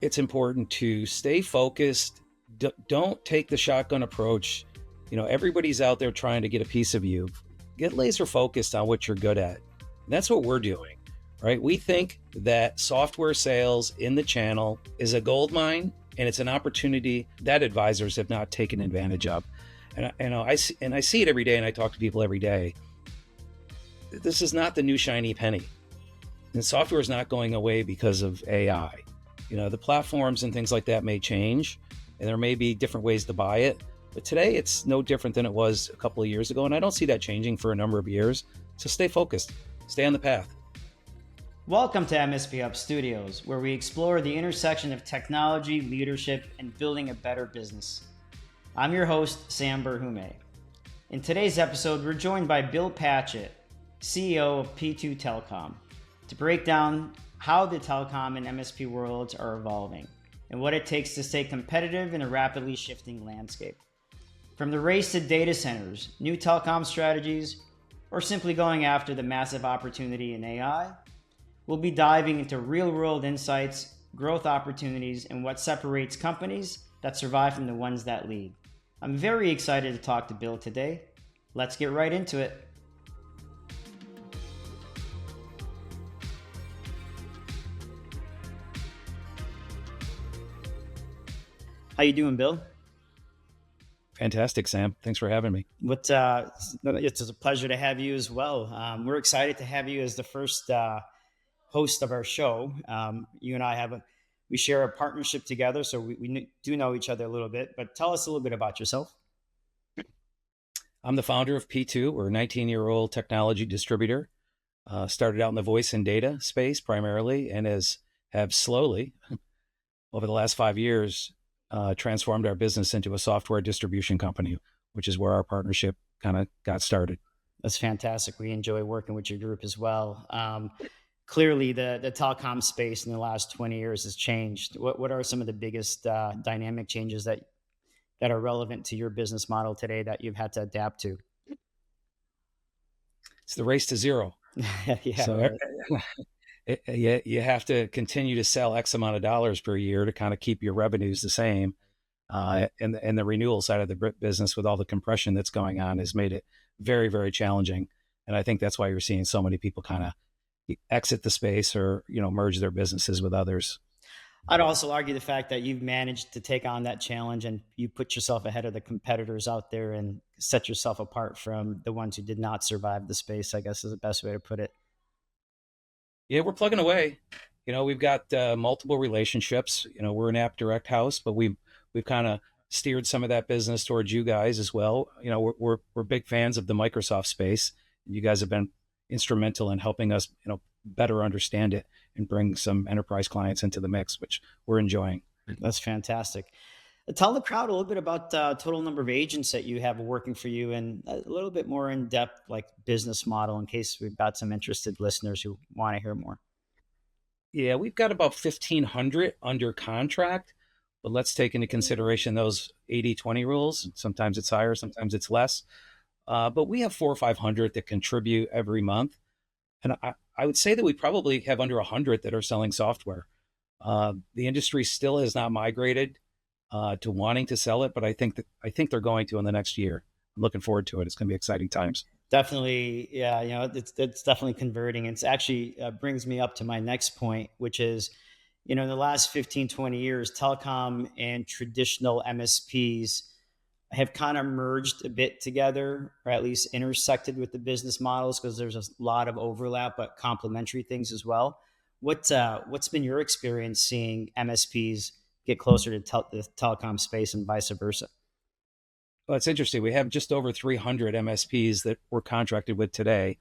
it's important to stay focused. Don't take the shotgun approach. Everybody's out there trying to get a piece of you. Get laser focused on what you're good at. And that's what we're doing, right? We think that software sales in the channel is a gold mine, and it's an opportunity that advisors have not taken advantage of. And I see it every day, and I talk to people every day. This is not the new shiny penny. And software is not going away because of AI. The platforms and things like that may change, and there may be different ways to buy it. But today, it's no different than it was a couple of years ago. And I don't see that changing for a number of years. So stay focused, stay on the path. Welcome to MSP Studios, where we explore the intersection of technology, leadership, and building a better business. I'm your host, Sam Berhume. In today's episode, we're joined by Bill Patchett, CEO of P2 Telecom, to break down how the telecom and MSP worlds are evolving and what it takes to stay competitive in a rapidly shifting landscape. From the race to data centers, new telecom strategies, or simply going after the massive opportunity in AI, we'll be diving into real-world insights, growth opportunities, and what separates companies that survive from the ones that lead. I'm very excited to talk to Bill today. Let's get right into it. How you doing, Bill? Fantastic, Sam. Thanks for having me. It's a pleasure to have you as well. We're excited to have you as the first host of our show. You and I we share a partnership together, so we do know each other a little bit. But tell us a little bit about yourself. I'm the founder of P2. We're a 19-year-old technology distributor. Started out in the voice and data space primarily, and have slowly, over the last 5 years, transformed our business into a software distribution company, which is where our partnership kind of got started. That's fantastic. We enjoy working with your group as well. Clearly, the telecom space in the last 20 years has changed. What are some of the biggest dynamic changes that are relevant to your business model today that you've had to adapt to? It's the race to zero. Yeah. So you have to continue to sell X amount of dollars per year to kind of keep your revenues the same. And the renewal side of the business, with all the compression that's going on, has made it very, very challenging. And I think that's why you're seeing so many people kind of exit the space or, merge their businesses with others. I'd also argue the fact that you've managed to take on that challenge and you put yourself ahead of the competitors out there and set yourself apart from the ones who did not survive the space, I guess is the best way to put it. Yeah, we're plugging away. We've got multiple relationships. We're an app direct house, but we've kind of steered some of that business towards you guys as well. We're big fans of the Microsoft space. You guys have been instrumental in helping us, better understand it and bring some enterprise clients into the mix, which we're enjoying. That's fantastic. Tell the crowd a little bit about the total number of agents that you have working for you, and a little bit more in depth, like business model, in case we've got some interested listeners who want to hear more. Yeah, we've got about 1,500 under contract, but let's take into consideration those 80-20 rules. Sometimes it's higher, sometimes it's less. But we have 400 or 500 that contribute every month. And I would say that we probably have under 100 that are selling software. The industry still has not migrated to wanting to sell it, but I think they're going to in the next year. I'm looking forward to it. It's going to be exciting times. Definitely. Yeah. It's definitely converting. It's actually brings me up to my next point, which is, in the last 15, 20 years, telecom and traditional MSPs have kind of merged a bit together, or at least intersected with the business models, because there's a lot of overlap, but complementary things as well. What's been your experience seeing MSPs get closer to the telecom space and vice versa? Well, it's interesting. We have just over 300 MSPs that we're contracted with today.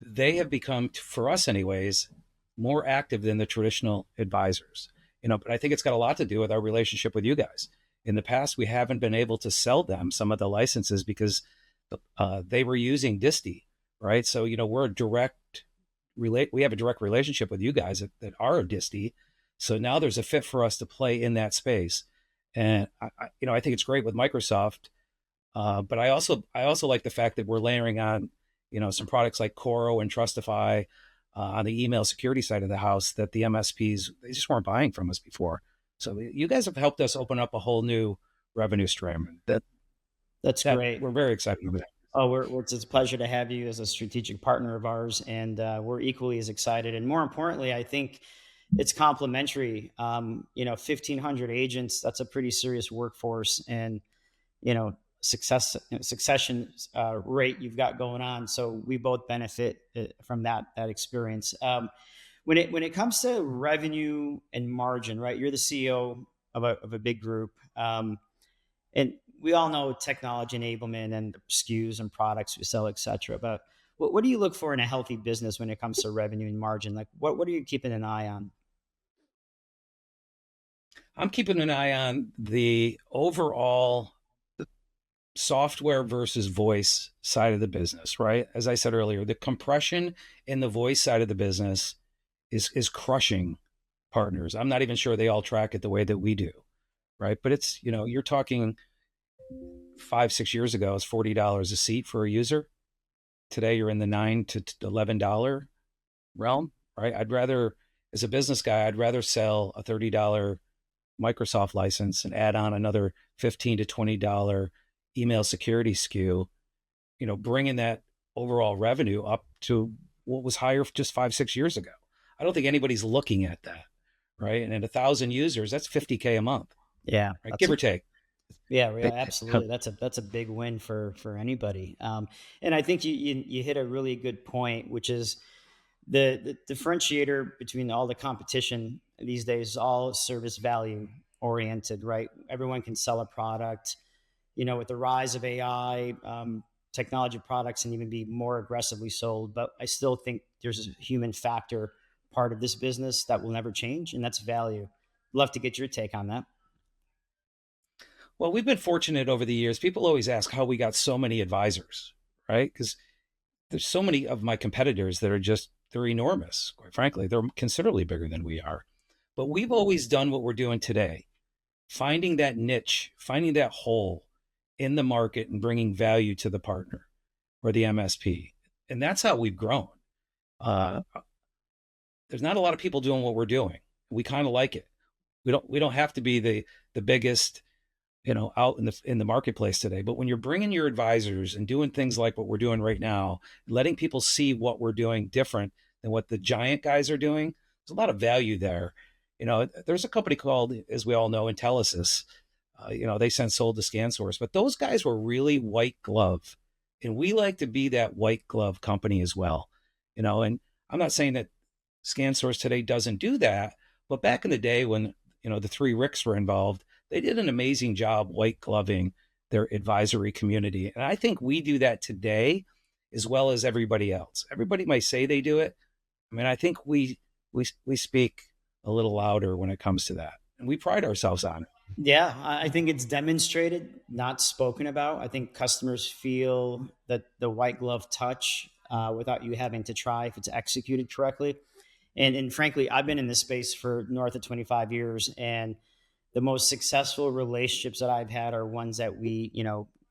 They have become, for us anyways, more active than the traditional advisors. But I think it's got a lot to do with our relationship with you guys. In the past, we haven't been able to sell them some of the licenses because they were using Disty, right? So, we have a direct relationship with you guys that are a Disty. So now there's a fit for us to play in that space. And I think it's great with Microsoft. But I also like the fact that we're layering on, some products like Coro and Trustify on the email security side of the house that the MSPs, they just weren't buying from us before. So you guys have helped us open up a whole new revenue stream That's that great. we're very excited about. Oh, it's a pleasure to have you as a strategic partner of ours, and we're equally as excited. And more importantly, I think it's complementary. 1,500 agents, that's a pretty serious workforce, and succession rate you've got going on. So we both benefit from that experience. When it comes to revenue and margin, right? You're the CEO of a big group. And we all know technology enablement and the SKUs and products we sell, et cetera. But what do you look for in a healthy business when it comes to revenue and margin? Like what are you keeping an eye on? I'm keeping an eye on the overall software versus voice side of the business, right? As I said earlier, the compression in the voice side of the business is crushing partners. I'm not even sure they all track it the way that we do, right? But it's, you're talking 5, 6 years ago, it's $40 a seat for a user. Today, you're in the $9 to $11 realm, right? As a business guy, I'd rather sell a $30 Microsoft license and add on another $15 to $20 email security SKU, bringing that overall revenue up to what was higher just 5, 6 years ago. I don't think anybody's looking at that, right? And at 1,000 users, that's 50K a month, Yeah, right? Give or take. yeah, absolutely. That's a big win for anybody. And I think you hit a really good point, which is the differentiator between all the competition these days is all service value oriented, right? Everyone can sell a product. With the rise of AI, technology products can even be more aggressively sold. But I still think there's a human factor part of this business that will never change, and that's value. Love to get your take on that. Well, we've been fortunate over the years. People always ask how we got so many advisors, right? Because there's so many of my competitors that they're enormous, quite frankly. They're considerably bigger than we are. But we've always done what we're doing today, finding that niche, finding that hole in the market and bringing value to the partner or the MSP. And that's how we've grown. Uh, there's not a lot of people doing what we're doing. We kind of like it. We don't have to be the biggest, out in the marketplace today. But when you're bringing your advisors and doing things like what we're doing right now, letting people see what we're doing different than what the giant guys are doing, there's a lot of value there. There's a company called, as we all know, Intellisys. They sold to ScanSource, but those guys were really white glove, and we like to be that white glove company as well. And I'm not saying that ScanSource today doesn't do that, but back in the day when the three Ricks were involved, they did an amazing job white gloving their advisory community, and I think we do that today as well as everybody else. Everybody might say they do it. I mean, I think we speak a little louder when it comes to that, and we pride ourselves on it. Yeah, I think it's demonstrated, not spoken about. I think customers feel that the white glove touch without you having to try if it's executed correctly. And frankly, I've been in this space for north of 25 years, and the most successful relationships that I've had are ones that we,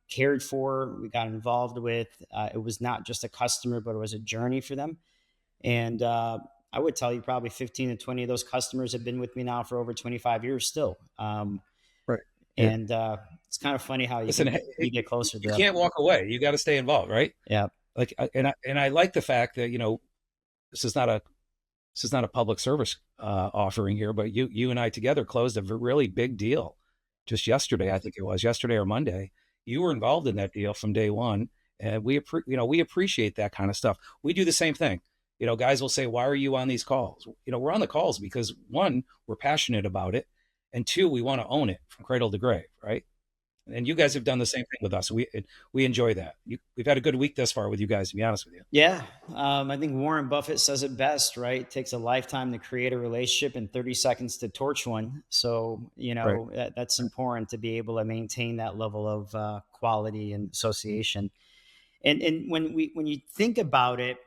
cared for, we got involved with. It was not just a customer, but it was a journey for them. And I would tell you probably 15 to 20 of those customers have been with me now for over 25 years still. Right. Yeah. And it's kind of funny how Listen, you get closer to you them. can't walk away. You got to stay involved, right? Yeah. Like, and I like the fact that this is not a public service offering here, but you and I together closed a really big deal just yesterday. I think it was yesterday or Monday. You were involved in that deal from day one, and we appreciate that kind of stuff. We do the same thing. Guys will say, "Why are you on these calls?" We're on the calls because one, we're passionate about it, and two, we want to own it from cradle to grave, right? And you guys have done the same thing with us. We enjoy that. We've had a good week thus far with you guys, to be honest with you. Yeah. I think Warren Buffett says it best, right? It takes a lifetime to create a relationship and 30 seconds to torch one. So, Right. that's important to be able to maintain that level of quality and association. And when you think about it,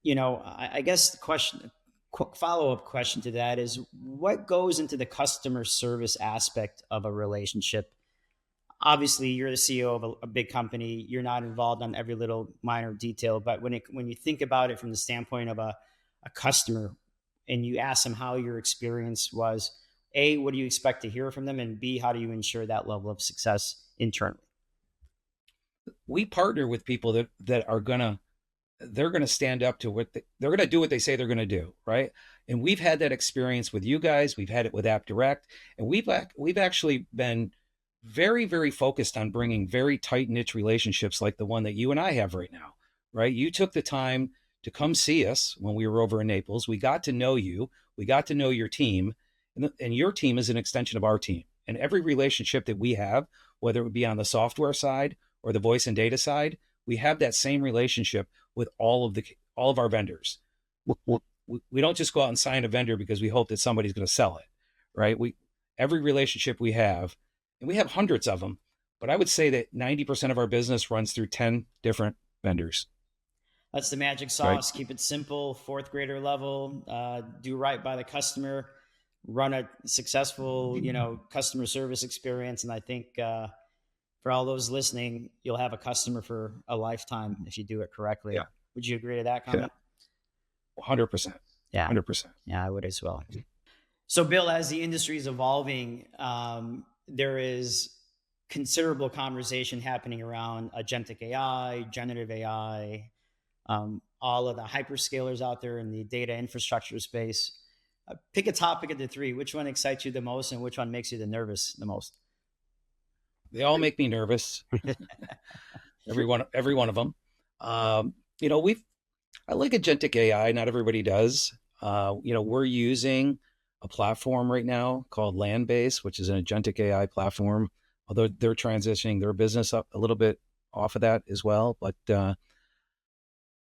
I guess the question, quick follow-up question to that is what goes into the customer service aspect of a relationship? Obviously you're the CEO of a big company. You're not involved on every little minor detail, but when you think about it from the standpoint of a customer and you ask them how your experience was, A, what do you expect to hear from them? And B, how do you ensure that level of success internally? We partner with people that are they're gonna stand up to they're gonna do what they say they're gonna do, right? And we've had that experience with you guys. We've had it with App Direct, and we've actually been very, very focused on bringing very tight niche relationships like the one that you and I have right now, right? You took the time to come see us when we were over in Naples. We got to know you. We got to know your team, and your team is an extension of our team. And every relationship that we have, whether it would be on the software side or the voice and data side, we have that same relationship with all of our vendors. We don't just go out and sign a vendor because we hope that somebody's going to sell it, right? Every relationship we have, and we have hundreds of them, but I would say that 90% of our business runs through 10 different vendors. That's the magic sauce. Right. Keep it simple, fourth grader level, do right by the customer, run a successful, customer service experience. And I think for all those listening, you'll have a customer for a lifetime if you do it correctly. Yeah. Would you agree to that comment? Yeah. 100%. Yeah. 100%. Yeah, I would as well. So Bill, as the industry is evolving, there is considerable conversation happening around agentic AI, generative AI, all of the hyperscalers out there in the data infrastructure space. Pick a topic of the three. Which one excites you the most and which one makes you nervous the most? They all make me nervous. every one of them. I like agentic AI. Not everybody does. We're using a platform right now called Landbase, which is an agentic AI platform, although they're transitioning their business up a little bit off of that as well. But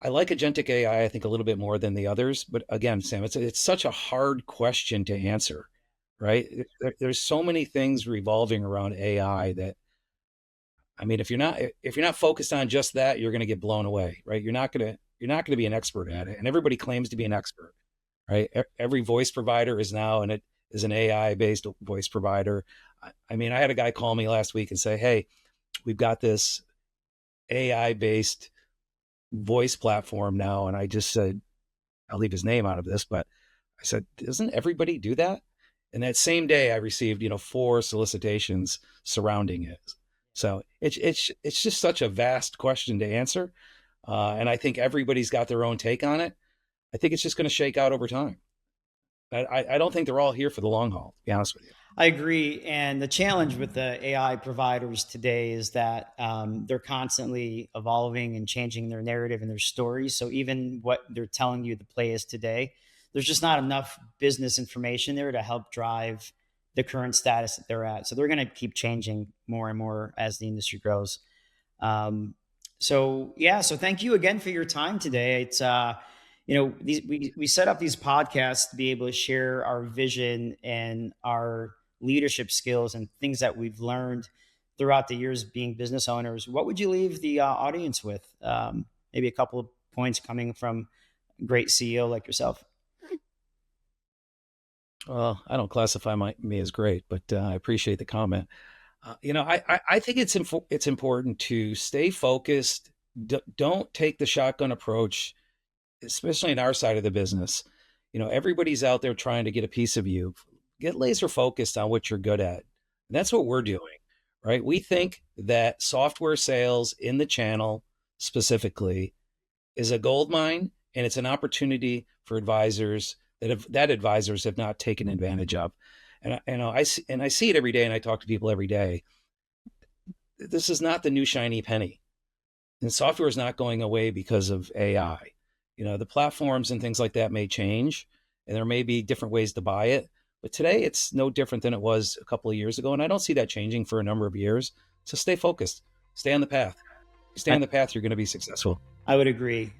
I like agentic AI, I think, a little bit more than the others. But again, Sam, it's such a hard question to answer, right? There's so many things revolving around AI that, I mean, if you're not focused on just that, you're going to get blown away, right? You're not going to be an expert at it, and everybody claims to be an expert, right? Every voice provider is now, and it is an AI-based voice provider. I mean, I had a guy call me last week and say, "Hey, we've got this AI-based voice platform now," and I just said, I'll leave his name out of this, but I said, "Doesn't everybody do that?" And that same day, I received 4 solicitations surrounding it. So it's just such a vast question to answer. And I think everybody's got their own take on it. I think it's just going to shake out over time. I don't think they're all here for the long haul, to be honest with you. I agree. And the challenge with the AI providers today is that they're constantly evolving and changing their narrative and their stories. So even what they're telling you the play is today, there's just not enough business information there to help drive the current status that they're at. So they're going to keep changing more and more as the industry grows. So thank you again for your time today. It's, we set up these podcasts to be able to share our vision and our leadership skills and things that we've learned throughout the years being business owners. What would you leave the audience with? Maybe a couple of points coming from a great CEO like yourself. Well, I don't classify me as great, but I appreciate the comment. I think it's important to stay focused. Don't take the shotgun approach, especially in our side of the business. Everybody's out there trying to get a piece of you. Get laser focused on what you're good at. And that's what we're doing, right? We think that software sales in the channel specifically is a gold mine, and it's an opportunity for advisors that advisors have not taken advantage of. And I see it every day, and I talk to people every day. This is not the new shiny penny, and software is not going away because of AI. The platforms and things like that may change, and there may be different ways to buy it. But today, it's no different than it was a couple of years ago, and I don't see that changing for a number of years. So stay focused, stay on the path. Stay on the path, you're going to be successful. I would agree.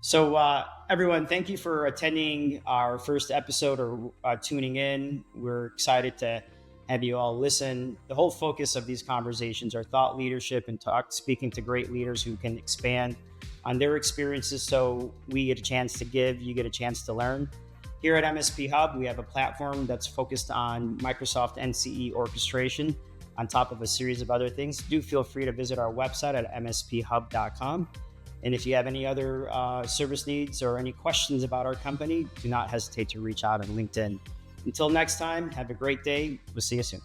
So everyone, thank you for attending our first episode or tuning in. We're excited to have you all listen. The whole focus of these conversations are thought leadership and speaking to great leaders who can expand on their experiences. So we get a chance to give, you get a chance to learn. Here at MSP Hub, we have a platform that's focused on Microsoft NCE orchestration on top of a series of other things. Do feel free to visit our website at msphub.com. And if you have any other service needs or any questions about our company, do not hesitate to reach out on LinkedIn. Until next time, have a great day. We'll see you soon.